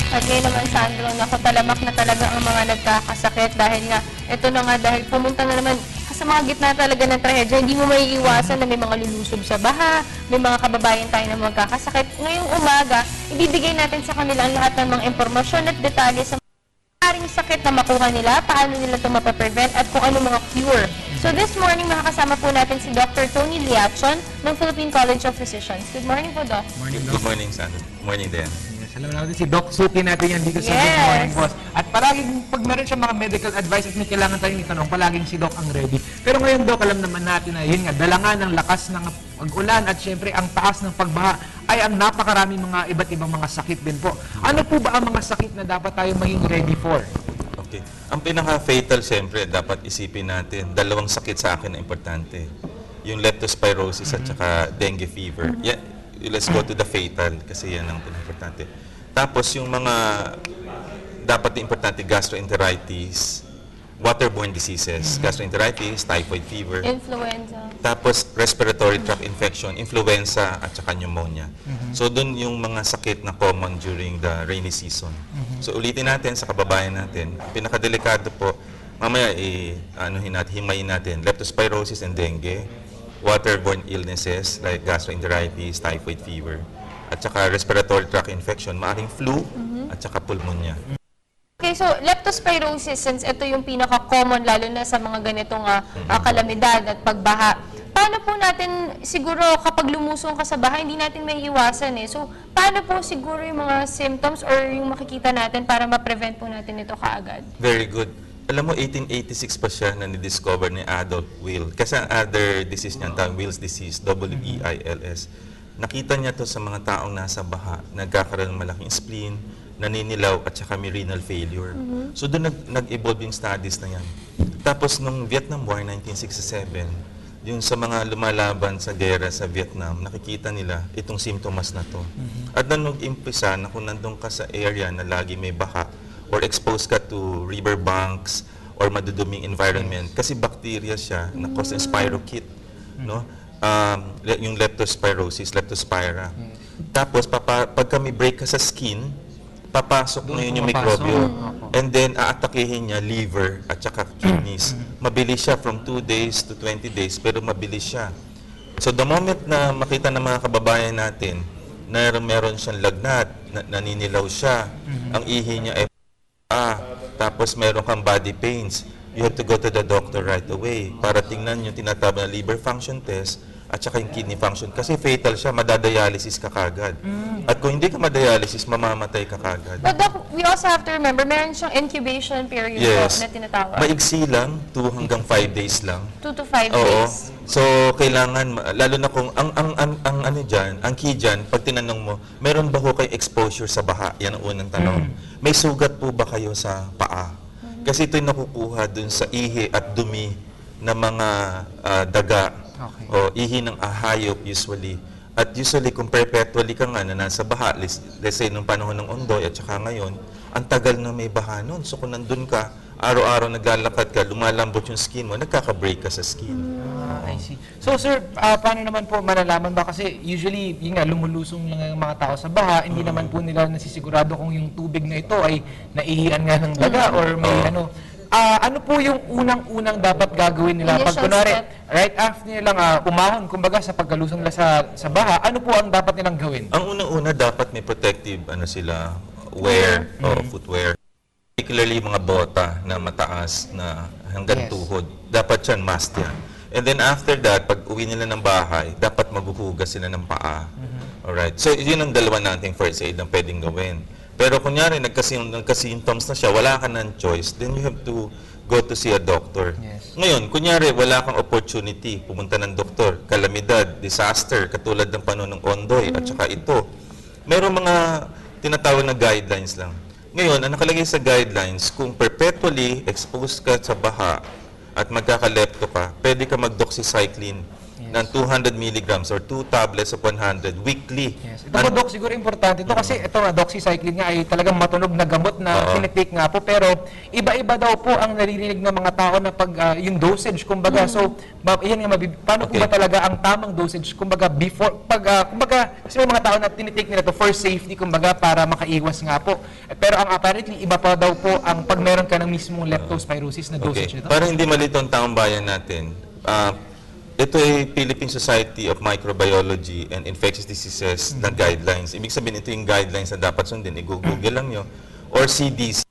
At ngayon naman, Sandro, naku, talamak na talaga ang mga nagkakasakit dahil nga, ito na nga, dahil pumunta na naman sa mga gitna talaga ng trahedya, hindi mo maiiwasan na may mga lulusob sa baha, may mga kababayan tayo na magkakasakit. Ngayong umaga, ibibigay natin sa kanila ang lahat ng mga impormasyon at detalye sa maaaring sakit na makuha nila, paano nila ito mapaprevent, at kung ano mga cure. So this morning, makakasama po natin si Dr. Tony Liachon ng Philippine College of Physicians. Good morning po, Doc. Morning, Doc. Good morning, Sandro. Good morning, Dan. Yes, alam natin si Doc Suki natin yan dito sa Good Morning Boss. At palaging pag meron siya mga medical advice at may kailangan tayong itanong, palaging si Doc ang ready. Pero ngayon, Doc, alam naman natin na yun nga, dala nga ng lakas ng pag-ulan at syempre ang taas ng pagbaha ay ang napakaraming mga iba't ibang mga sakit din po. Ano po ba ang mga sakit na dapat tayo maging ready for? Okay. Ang pinaka-fatal, siyempre, dapat isipin natin, dalawang sakit sa akin na importante. Yung leptospirosis at saka dengue fever. Yeah, let's go to the fatal kasi yan ang pinaka-importante. Tapos yung mga dapat na importante, gastroenteritis, waterborne diseases, gastroenteritis, typhoid fever, Influenza. tapos respiratory tract infection, influenza at saka pneumonia. So doon yung mga sakit na common during the rainy season. So ulitin natin sa kababayan natin, pinakadelikado po, mamaya himayin natin, leptospirosis and dengue, waterborne illnesses like gastroenteritis, typhoid fever, at saka respiratory tract infection, maaring flu at saka pulmonya. Okay, so leptospirosis, since ito yung pinaka-common lalo na sa mga ganitong kalamidad at pagbaha, paano po natin siguro kapag lumusong ka sa baha, hindi natin may iwasan eh. So, paano po siguro yung mga symptoms or yung makikita natin para ma-prevent po natin ito kaagad? Very good. Alam mo, 1886 pa siya na ni-discover ni Adolf Weil. Kasi ang other disease niya, ang Weil's disease, W-E-I-L-S. Nakita niya to sa mga taong nasa baha, nagkakaroon ng malaking spleen, naninilaw at saka may renal failure. So doon nag-evolve yung studies na yan. Tapos nung Vietnam War, 1967, yung sa mga lumalaban sa gera sa Vietnam, nakikita nila itong simptomas na to. At nung nag-impisa na kung nandun ka sa area na lagi may baha or exposed ka to river banks or maduduming environment, kasi bacteria siya na cause ng spirochete, no? Yung leptospirosis, leptospira. Tapos pagka may break ka sa skin, papasok ngayon yung mikrobyo. And then, aatakihin niya liver at saka kidneys. Mabilis siya from 2 days to 20 days, pero mabilis siya. So, the moment na makita ng mga kababayan natin na meron siyang lagnat, naninilaw siya, ang ihi niya ay tapos meron kang body pains, you have to go to the doctor right away para tingnan yung tinatawag na liver function test at saka yung kidney function. Kasi fatal siya, madadialysis ka kagad. At kung hindi ka madialysis, mamamatay ka kagad. But Doc, we also have to remember, meron siyang incubation period Yes. po na tinatawag. Maigsi lang, 2 hanggang 5 days lang. 2 to 5 Oo. days. So, kailangan, lalo na kung, ang key dyan, pag tinanong mo, meron ba ho kayo exposure sa baha? Yan ang unang tanong. May sugat po ba kayo sa paa? Kasi ito'y nakukuha dun sa ihi at dumi ng mga daga. Okay. O ihi ng ahayop usually. At usually kung perpetually ka nga na nasa baha, let's say nung panahon ng Ondoy at saka ngayon, ang tagal na may baha nun. So kung nandun ka, araw-araw naglalakad ka, lumalambot yung skin mo, nagkaka-break ka sa skin. I see. So sir, paano naman po malalaman ba? Kasi usually, yun nga, lumulusong lang ang mga tao sa baha, hindi naman po nila nasisigurado kung yung tubig na ito ay naihian nga ng daga or may ano po yung unang-unang dapat gagawin nila? Pag Initial kunwari, step. right after nilang umahon, kumbaga sa pagkalusong nila sa baha, ano po ang dapat nilang gawin? Ang unang-una dapat may protective wear o footwear. Particularly mga bota na mataas na hanggang Yes. tuhod. Dapat yan, must yan. And then after that, pag uwi nila ng bahay, dapat maghuhugas sila ng paa. Alright? So yun ang dalawa nating first aid na pwedeng gawin. Pero kunyari, nagka-symptoms na siya, wala ka ng choice, then you have to go to see a doctor. Yes. Ngayon, kunyari, wala kang opportunity, pumunta ng doktor, kalamidad, disaster, katulad ng panahon ng Ondoy, at saka ito. Merong mga tinatawag na guidelines lang. Ngayon, ang nakalagay sa guidelines, kung perpetually exposed ka sa baha at magkakalepto ka, pwede ka mag-doxycycline ng 200 milligrams or 2 tablets of 100 weekly. Yes. Ito po, Doc, siguro importante ito kasi ito nga, doxycycline nga ay talagang matunog na gamot na tinitake nga po. Pero iba-iba daw po ang naririnig ng mga tao na pag yung dosage, kumbaga. So, yan nga, paano po ba talaga ang tamang dosage, kumbaga, before, kumbaga, kasi may mga tao na tinitake nila to for safety, kumbaga, para makaiwas nga po. Pero ang apparently, iba pa daw po ang pag meron ka ng mismong leptospirosis na dosage nito. Para hindi malito ang taong bayan natin, ito ay Philippine Society of Microbiology and Infectious Diseases na guidelines. Ibig sabihin, ito yung guidelines na dapat sundin. I-google lang nyo. Or CDC,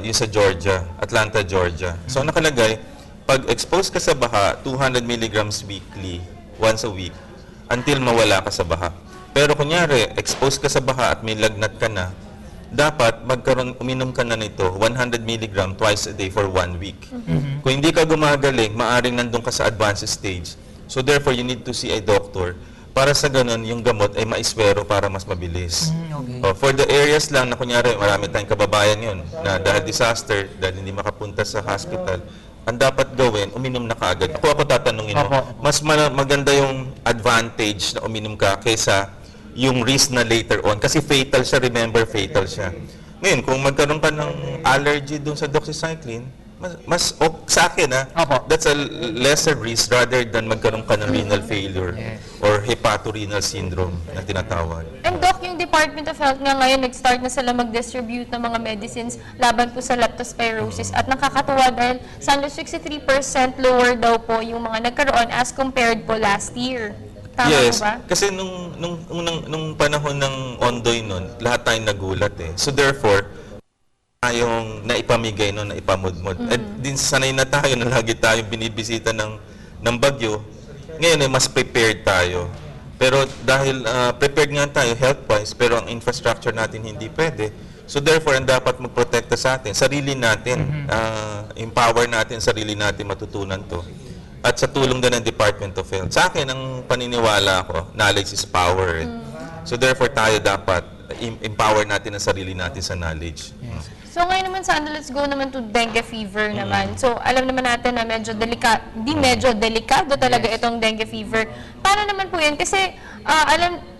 yung sa Georgia, Atlanta, Georgia. So nakalagay, pag expose ka sa baha, 200 milligrams weekly, once a week, until mawala ka sa baha. Pero kunyari, expose ka sa baha at may lagnat ka na, dapat uminom ka na nito 100 mg twice a day for 1 week. Kung hindi ka gumagaling, maaring nandun ka sa advanced stage. So therefore, you need to see a doctor para sa ganun yung gamot ay maiswero para mas mabilis. For the areas lang na kunyari, marami tayong kababayan yun na dahil disaster, dahil hindi makapunta sa hospital, ang dapat gawin, uminom na kaagad. Ako tatanungin mo, mas maganda yung advantage na uminom ka kaysa yung risk na later on. Kasi fatal siya, remember, fatal siya. Ngayon, kung magkaroon ka ng allergy dun sa doxycycline, sa akin, that's a lesser risk rather than magkaroon ka ng renal failure or hepatorenal syndrome na tinatawag. And Doc, yung Department of Health nga ngayon, nag-start na sila mag-distribute ng mga medicines laban po sa leptospirosis. At nakakatuwa dahil sa 63% lower daw po yung mga nagkaroon as compared po last year. Tama yes, ba? Kasi nung panahon ng Ondoy nun, lahat tayong nagulat eh. So therefore, tayong naipamigay nun, naipamudmod. At din sanay na tayo na lagi tayong binibisita ng bagyo. Ngayon ay mas prepared tayo. Pero dahil prepared nga tayo health-wise, pero ang infrastructure natin hindi pwede. So therefore, ang dapat magprotekta sa atin, sarili natin, empower natin, sarili natin matutunan to. At sa tulong din ng Department of Health. Sa akin, ang paniniwala ko, knowledge is power. So therefore, tayo dapat empower natin ang sarili natin sa knowledge. So ngayon naman, Sandra, let's go naman to dengue fever naman. So alam naman natin na medyo delikado talaga itong dengue fever. Paano naman po yan? Kasi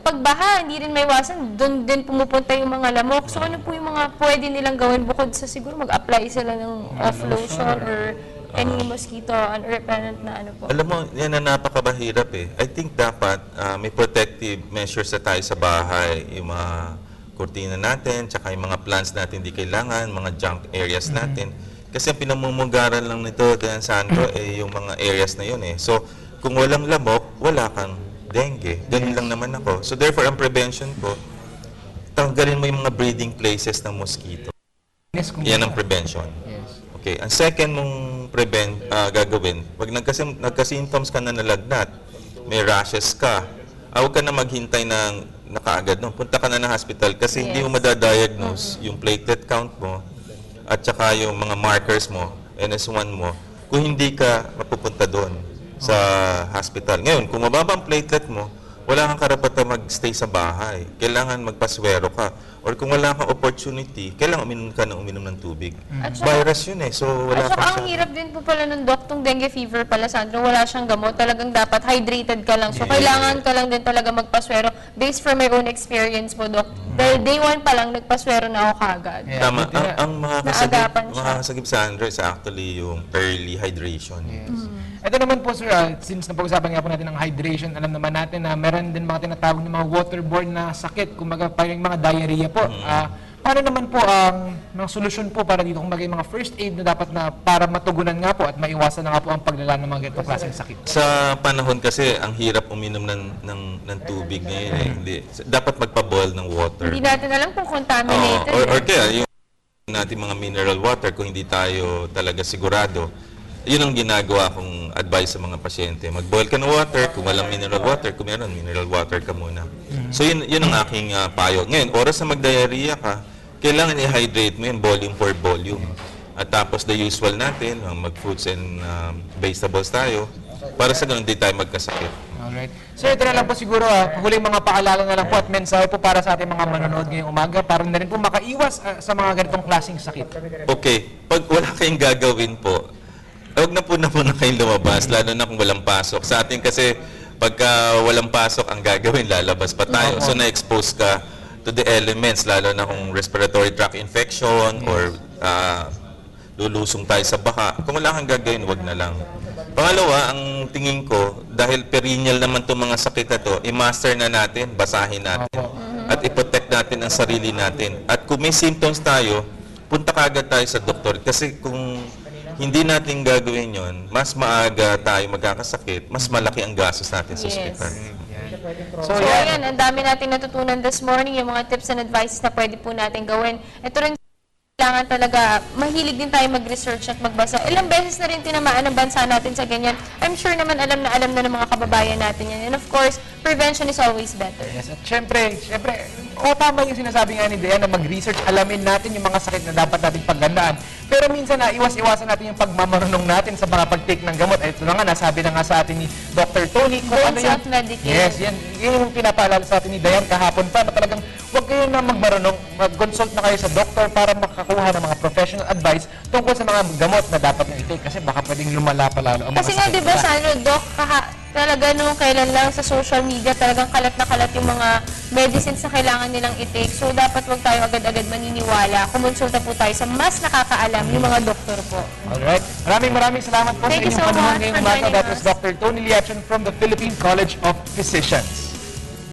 pagbaha, hindi rin maiwasan, doon din pumupunta yung mga lamok. So ano po yung mga pwede nilang gawin bukod sa siguro mag-apply sila ng off-lotion or any mosquito repellent na ano po? Alam mo, yan na napakabahirap eh. I think dapat may protective measures na tayo sa bahay. Yung mga kurtina natin, tsaka yung mga plants natin hindi kailangan, mga junk areas natin. Kasi ang pinamumugaran lang nito, Dan Sandro, yung mga areas na yun eh. So, kung walang lamok, wala kang dengue. Ganun lang naman ako. So therefore, ang prevention ko, tanggalin mo yung mga breeding places ng mosquito. Yan ang prevention. Okay. Ang second mong gagawin, pag nagka-symptoms ka na nalagnat, may rashes ka, huwag ka na maghintay ng nakaagad. No? Punta ka na ng hospital kasi hindi mo madadiagnose yung platelet count mo at saka yung mga markers mo, NS1 mo, kung hindi ka mapupunta doon sa hospital. Ngayon, kung mababa ang platelet mo, wala kang karapatan mag-stay sa bahay. Kailangan magpaswero ka. Or kung wala kang opportunity, kailangan uminom ng tubig. Virus yun eh. So, wala at saka pa ang hirap din po pala ng Doc, tong dengue fever pala, Sandro, wala siyang gamot. Talagang dapat hydrated ka lang. So, kailangan ka lang din talaga magpaswero. Based from my own experience po, Doc. Dahil day 1 pa lang, nagpaswero na ako kagad. Tama. Ang Naagapan siya. makakasagip sa Andro is actually yung early hydration. Ito naman po, sir, since napag-usapan nga po natin ng hydration, alam naman natin na meron din mga tinatawag ng mga waterborne na sakit, kumbaga parang mga diarrhea po. Paano naman po ang mga solusyon po para dito, kumbaga yung mga first aid na dapat na para matugunan nga po at maiwasan na nga po ang paglala ng mga ganitong klaseng sakit? Sa panahon kasi, ang hirap uminom ng tubig ngayon eh. Hindi, dapat magpa-boil ng water. Hindi natin alam kung contaminated. Or kaya, yung natin mga mineral water, kung hindi tayo talaga sigurado, yun ang ginagawa kong advice sa mga pasyente. Mag-boil ka ng water, kung walang mineral water, kung meron, mineral water ka muna. So yun ang aking payo. Ngayon, oras na mag-diarrhea ka, kailangan i-hydrate mo yun, volume for volume. At tapos the usual natin, mag-fruits and vegetables tayo, para sa ganun di tayo magkasakit. Alright. So ito na lang po siguro, huling mga paalala na lang po at mensahe po para sa ating mga manonood ngayong umaga para na rin po makaiwas sa mga ganitong klaseng sakit. Okay, pag wala kayong gagawin po, Huwag na po na kayong lumabas, lalo na kung walang pasok. Sa atin kasi, pagka walang pasok, ang gagawin, lalabas pa tayo. So, na-expose ka to the elements, lalo na kung respiratory tract infection or lulusong tayo sa baha. Kung wala kang gagawin, wag na lang. Pangalawa, ang tingin ko, dahil perennial naman itong mga sakit na to, i-master na natin, basahin natin, at i-protect natin ang sarili natin. At kung may symptoms tayo, punta kagad tayo sa doktor. Kasi kung hindi natin gagawin yon, mas maaga tayo magkakasakit, mas malaki ang gastos natin sa ospital. So, yan, ang dami natin natutunan this morning, yung mga tips and advices na pwede po natin gawin. Ito rin kailangan talaga, mahilig din tayo mag-research at magbasa. Ilang beses na rin tinamaan ang bansa natin sa ganyan. I'm sure naman alam na ng mga kababayan natin yan. And of course, prevention is always better. Yes, at syempre, tama yung sinasabi nga ni Dea na mag-research, alamin natin yung mga sakit na dapat nating paggandaan. Pero minsan na iwas-iwasan natin yung pagmamarunong natin sa mga pag-take ng gamot. Ito na nga, nasabi na nga sa atin ni Dr. Tony kung Don't ano yung... self-medicate. Yes, yan yung pinapaalala sa atin ni Dayan kahapon pa na talagang huwag kayo na magmarunong, mag-consult na kayo sa doktor para makakuha ng mga professional advice tungkol sa mga gamot na dapat nyo i-take kasi baka pwedeng lumala pa lalo ang mga Kasi nga, sakit di ba, nila. Sandro, Doc, talaga nung kailan lang sa social media, talagang kalat na kalat yung mga medicines na kailangan nilang i-take. So, dapat wag tayo agad-agad maniniwala. Kumonsulta po tayo sa mas nakakaalam, yung mga doktor po. Alright. Maraming salamat po Thank you sa so inyong panahon much ngayong for umaga. joining That was us. Dr. Tony Liachan from the Philippine College of Physicians.